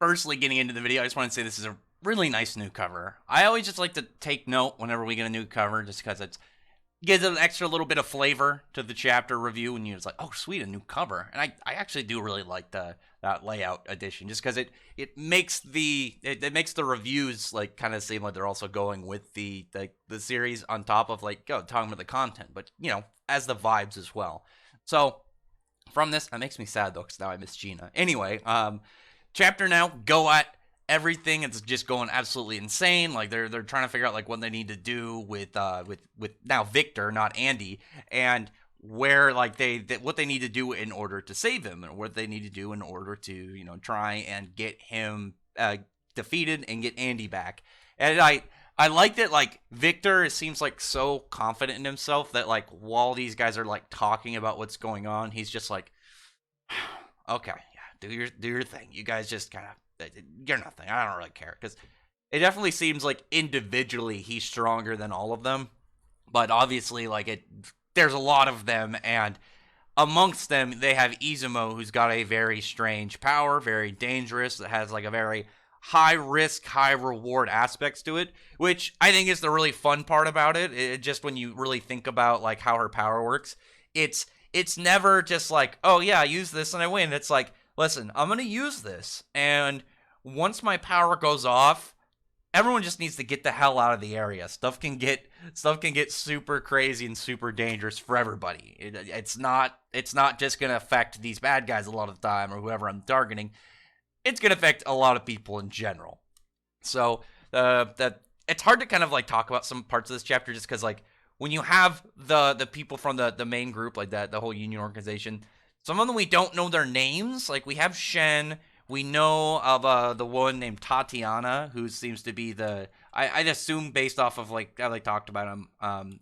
firstly getting into the video, I just want to say this is a really nice new cover. I always just like to take note whenever we get a new cover, just because it gives it an extra little bit of flavor to the chapter review, and you're just like, oh, sweet, a new cover. And I actually do really like that layout addition, just because it makes it makes the reviews like kind of seem like they're also going with the series on top of like talking about the content, but as the vibes as well. So from this, that makes me sad though, because now I miss Gina. Anyway, chapter now, go at everything. It's just going absolutely insane. Like they're trying to figure out like what they need to do with now Victor, not Andy, and where like what they need to do in order to save him, or what they need to do in order to try and get him defeated and get Andy back. And I like that, like, Victor seems like so confident in himself that like while these guys are like talking about what's going on, he's just like, okay, yeah, do your thing. You guys just kind of, you're nothing. I don't really care, because it definitely seems like individually he's stronger than all of them, but obviously like there's a lot of them, and amongst them they have Izumo, who's got a very strange power, very dangerous, that has like a very high risk, high reward aspects to it, which I think is the really fun part about it. Just when you really think about like how her power works, it's never just like, oh yeah, I use this and I win. It's like, listen, I'm gonna use this, and once my power goes off, everyone just needs to get the hell out of the area. Stuff can get super crazy and super dangerous for everybody. It's not just gonna affect these bad guys a lot of the time, or whoever I'm targeting. It's gonna affect a lot of people in general. So that it's hard to kind of like talk about some parts of this chapter, just because like when you have the people from the main group, like that, the whole union organization, some of them we don't know their names. Like we have Shen. We know of the one named Tatiana, who seems to be I'd assume based off of like how they talked about him,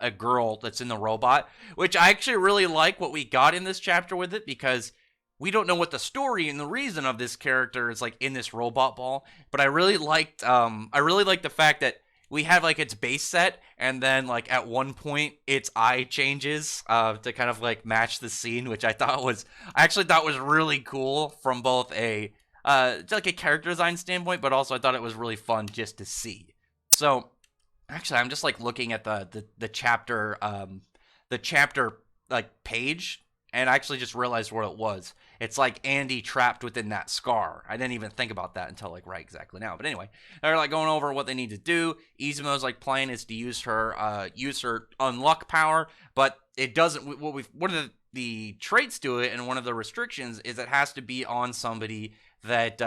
a girl that's in the robot, which I actually really like what we got in this chapter with it, because we don't know what the story and the reason of this character is like in this robot ball, but I really liked the fact that we have like its base set, and then like at one point its eye changes to kind of like match the scene, which I actually thought was really cool from both a like a character design standpoint, but also I thought it was really fun just to see. So actually, I'm just like looking at the chapter like page, and I actually just realized what it was. It's like Andy trapped within that scar. I didn't even think about that until like right exactly now. But anyway, they're like going over what they need to do. Izumo's like plan is to use her unluck power, but it doesn't. One of the traits to it, and one of the restrictions is it has to be on somebody that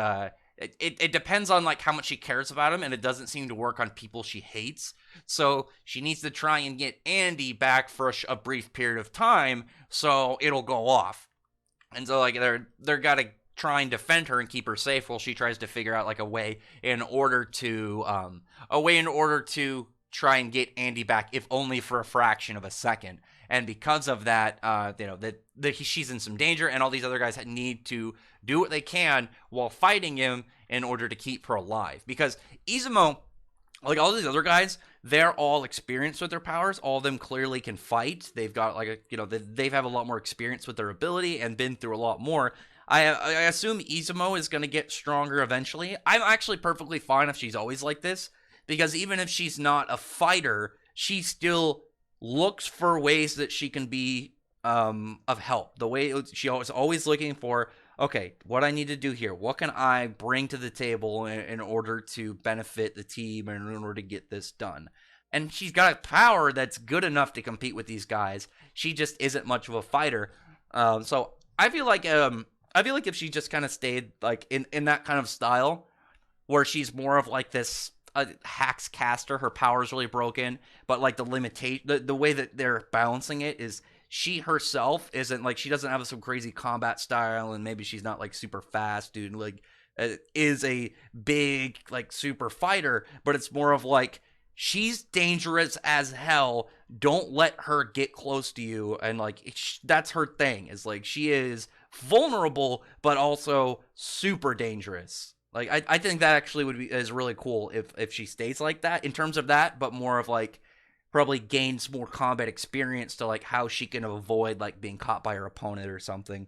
it depends on like how much she cares about him, and it doesn't seem to work on people she hates. So she needs to try and get Andy back for a brief period of time, so it'll go off. And so like they're gotta try and defend her and keep her safe while she tries to figure out like a way in order to try and get Andy back, if only for a fraction of a second. And because of that, she's in some danger, and all these other guys need to do what they can while fighting him in order to keep her alive. Because Izumo, like all these other guys, they're all experienced with their powers. All of them clearly can fight. They've got like they have a lot more experience with their ability and been through a lot more. I assume Izumo is going to get stronger eventually. I'm actually perfectly fine if she's always like this, because even if she's not a fighter, she still looks for ways that she can be of help. The way she was always looking for, okay, what I need to do here, what can I bring to the table in order to benefit the team and in order to get this done. And she's got a power that's good enough to compete with these guys. She just isn't much of a fighter. So I feel like if she just kind of stayed like in that kind of style, where she's more of like this hacks caster, her power is really broken, but like the way that they're balancing it is she herself isn't like, she doesn't have some crazy combat style, and maybe she's not like super fast, dude, like is a big like super fighter, but it's more of like she's dangerous as hell. Don't let her get close to you, and like that's her thing, is like she is vulnerable but also super dangerous. Like I think that actually is really cool if she stays like that in terms of that, but more of like probably gains more combat experience to like how she can avoid like being caught by her opponent or something,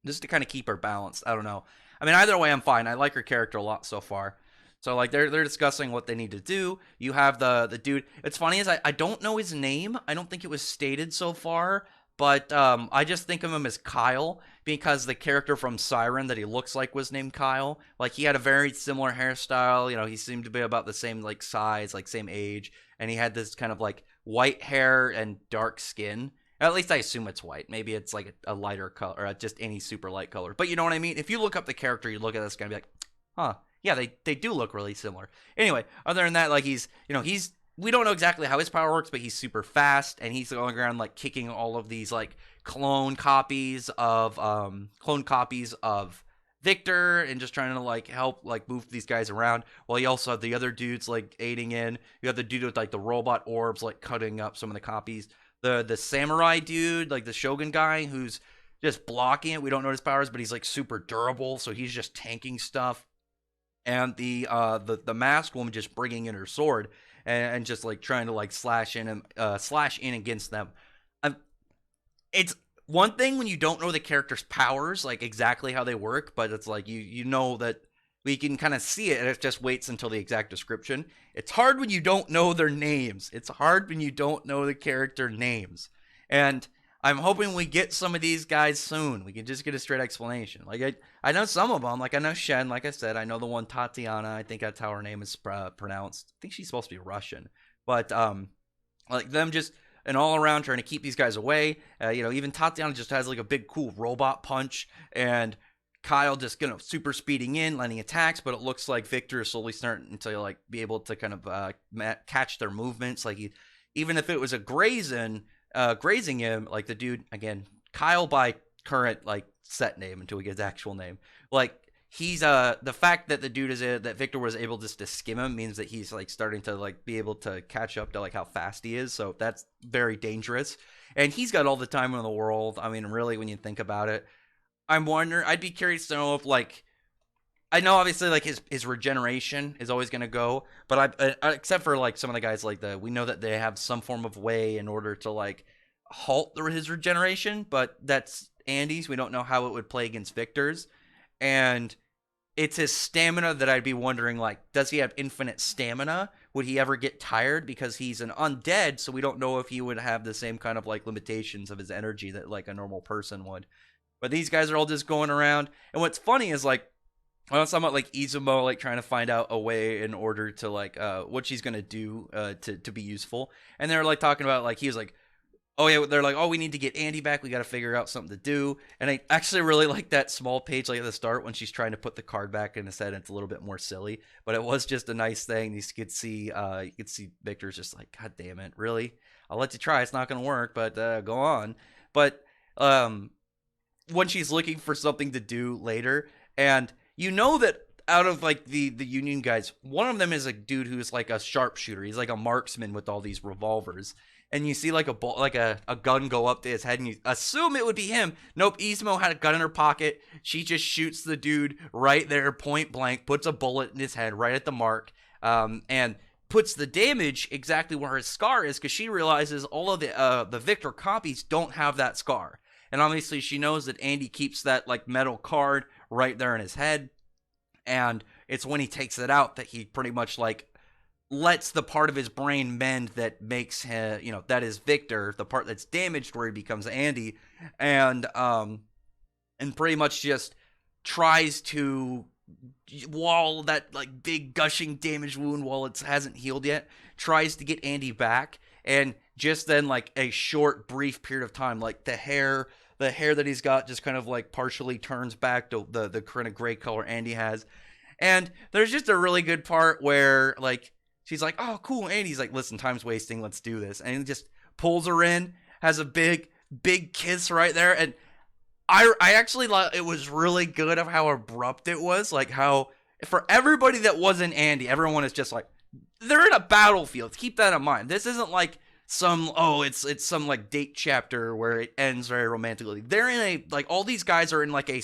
just to kind of keep her balanced. I don't know. I mean, either way, I'm fine. I like her character a lot so far. So like they're discussing what they need to do. You have the dude. It's funny is I don't know his name. I don't think it was stated so far, but I just think of him as Kyle because the character from Siren that he looks like was named Kyle. Like he had a very similar hairstyle. You know, he seemed to be about the same like size, like same age, and he had this kind of like white hair and dark skin. At least I assume it's white. Maybe it's like a lighter color or just any super light color. But you know what I mean? If you look up the character, you look at this guy and be like, huh. Yeah, they do look really similar. Anyway, other than that, like we don't know exactly how his power works, but he's super fast and he's going around like kicking all of these like clone copies of Victor and just trying to like help like move these guys around. While you also have the other dudes like aiding in. You have the dude with like the robot orbs like cutting up some of the copies. The samurai dude, like the Shogun guy who's just blocking it. We don't know his powers, but he's like super durable, so he's just tanking stuff. And the masked woman just bringing in her sword and just like trying to like slash in against them. It's one thing when you don't know the character's powers, like exactly how they work, but it's like you know that we can kind of see it, and it just waits until the exact description. It's hard when you don't know their names. It's hard when you don't know the character names, and I'm hoping we get some of these guys soon. We can just get a straight explanation. Like I know some of them. Like I know Shen. Like I said, I know the one Tatiana. I think that's how her name is pronounced. I think she's supposed to be Russian. But like them just and all around trying to keep these guys away. Even Tatiana just has like a big cool robot punch, and Kyle just super speeding in, landing attacks. But it looks like Victor is slowly starting to like be able to kind of catch their movements. Like even if it was a grazing him, like the dude again, Kyle by current like set name until we get his actual name. Like he's the fact that the dude that Victor was able just to skim him means that he's like starting to like be able to catch up to like how fast he is. So that's very dangerous. And he's got all the time in the world. I mean, really, when you think about it, I'd be curious to know if like. I know obviously like his regeneration is always going to go, but except for like some of the guys like we know that they have some form of way in order to like halt his regeneration, but that's Andy's. We don't know how it would play against Victor's, and it's his stamina that I'd be wondering like, does he have infinite stamina? Would he ever get tired because he's an undead? So we don't know if he would have the same kind of like limitations of his energy that like a normal person would. But these guys are all just going around, and what's funny is like. I was talking about like Izumo like trying to find out a way in order to like what she's gonna do to be useful, and they're like talking about like he was like, oh yeah, they're like, oh, we need to get Andy back, we got to figure out something to do. And I actually really like that small page like at the start when she's trying to put the card back in his head, and it's a little bit more silly, but it was just a nice thing. You could see Victor's just like, god damn it, really, I'll let you try, it's not gonna work, but go on. But when she's looking for something to do later, and you know that out of like the Union guys, one of them is a dude who's like a sharpshooter. He's like a marksman with all these revolvers. And you see like a gun go up to his head, and you assume it would be him. Nope, Izumo had a gun in her pocket. She just shoots the dude right there, point blank, puts a bullet in his head right at the mark, and puts the damage exactly where his scar is, because she realizes all of the Victor copies don't have that scar. And obviously she knows that Andy keeps that like metal card right there in his head, and it's when he takes it out that he pretty much like lets the part of his brain mend that makes him, that is Victor, the part that's damaged where he becomes Andy, and pretty much just tries to wall that like big gushing damaged wound while it hasn't healed yet, tries to get Andy back. And just then, like a short brief period of time, like the hair that he's got just kind of like partially turns back to the kind of gray color Andy has. And there's just a really good part where like she's like, oh cool, Andy's like, listen, time's wasting, let's do this. And he just pulls her in, has a big kiss right there. And I actually thought it was really good of how abrupt it was. Like how for everybody that wasn't Andy, everyone is just like, they're in a battlefield. Keep that in mind. This isn't like it's some like date chapter where it ends very romantically. They're in a like, all these guys are in like a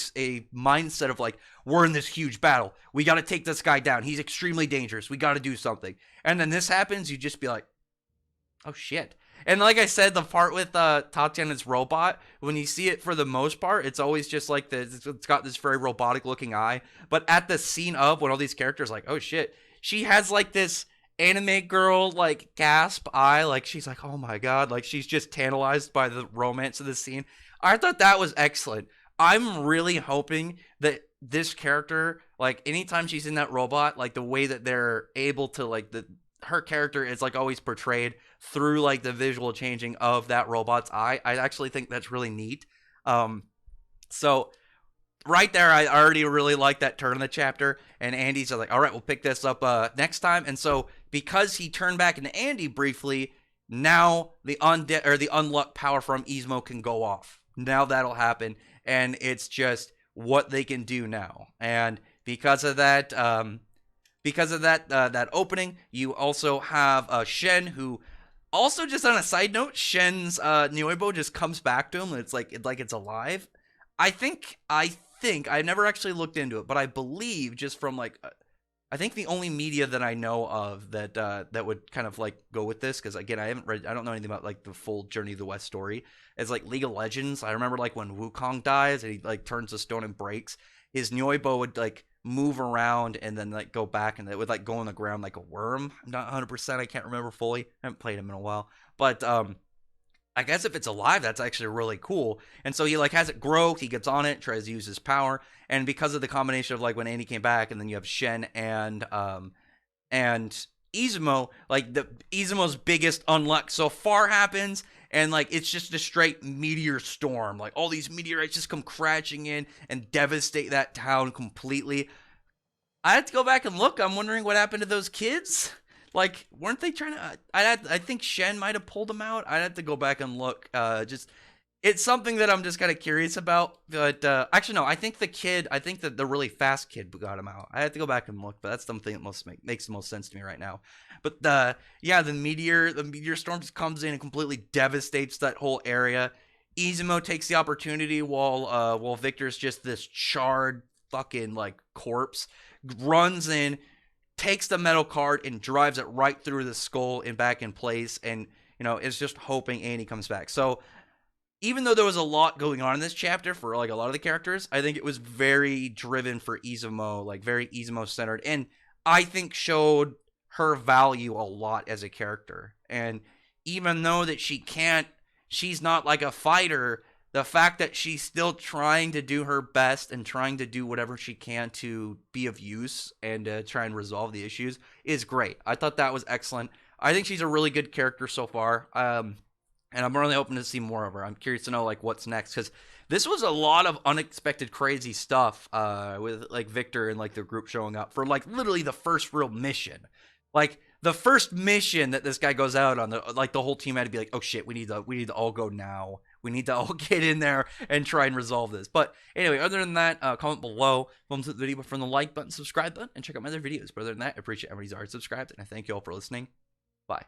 mindset of like, we're in this huge battle. We got to take this guy down. He's extremely dangerous. We got to do something. And then this happens. You just be like, oh shit. And like I said, the part with Tatiana's robot, when you see it for the most part, it's always just like it's got this very robotic looking eye. But at the scene of when all these characters like, oh shit, she has like this anime girl like gasp eye, like she's like, oh my god, like she's just tantalized by the romance of the scene. I thought that was excellent. I'm really hoping that this character, like anytime she's in that robot, like the way that they're able to like her character is like always portrayed through like the visual changing of that robot's eye. I actually think that's really neat. So right there, I already really like that turn in the chapter. And Andy's like, all right, we'll pick this up next time. And so because he turned back into Andy briefly, now the undead or the unluck power from Izmo can go off. Now that'll happen, and it's just what they can do now. And because of that, that opening, you also have Shen, who also, just on a side note, Shen's Nuebo just comes back to him, and it's like it's alive. I think I've never actually looked into it, but I believe just from like I think the only media that I know of that that would kind of like go with this, because again, I don't know anything about like the full Journey of the West story, is like League of Legends. I remember like when Wukong dies and he like turns to stone and breaks, his Nuebo would like move around and then like go back, and it would like go on the ground like a worm. I'm not 100%. I can't remember fully. I haven't played him in a while, but I guess if it's alive, that's actually really cool. And so he like has it grow, he gets on it, tries to use his power, and because of the combination of like when Andy came back, and then you have Shen and Izumo, like the Izumo's biggest unluck so far happens, and like it's just a straight meteor storm. Like all these meteorites just come crashing in and devastate that town completely. I had to go back and look. I'm wondering what happened to those kids. Like, weren't they trying to? I think Shen might have pulled them out. I'd have to go back and look. Just it's something that I'm just kind of curious about. But actually, no. I think that the really fast kid got him out. I have to go back and look. But that's something that makes the most sense to me right now. But the meteor storm just comes in and completely devastates that whole area. Izumo takes the opportunity while Victor's just this charred fucking like corpse, runs in, takes the metal card and drives it right through the skull and back in place, and is just hoping Annie comes back. So even though there was a lot going on in this chapter for like a lot of the characters, I think it was very driven for Izumo, like very Izumo centered, and I think showed her value a lot as a character. And even though that she's not like a fighter, the fact that she's still trying to do her best and trying to do whatever she can to be of use and try and resolve the issues is great. I thought that was excellent. I think she's a really good character so far, and I'm really hoping to see more of her. I'm curious to know like what's next, because this was a lot of unexpected crazy stuff with like Victor and like the group showing up for like literally the first real mission. Like the first mission that this guy goes out on, the whole team had to be like, oh shit, we need to all go now. We need to all get in there and try and resolve this. But anyway, other than that, comment below, thumbs up the video from the like button, subscribe button, and check out my other videos. But other than that, I appreciate everybody's already subscribed, and I thank you all for listening. Bye.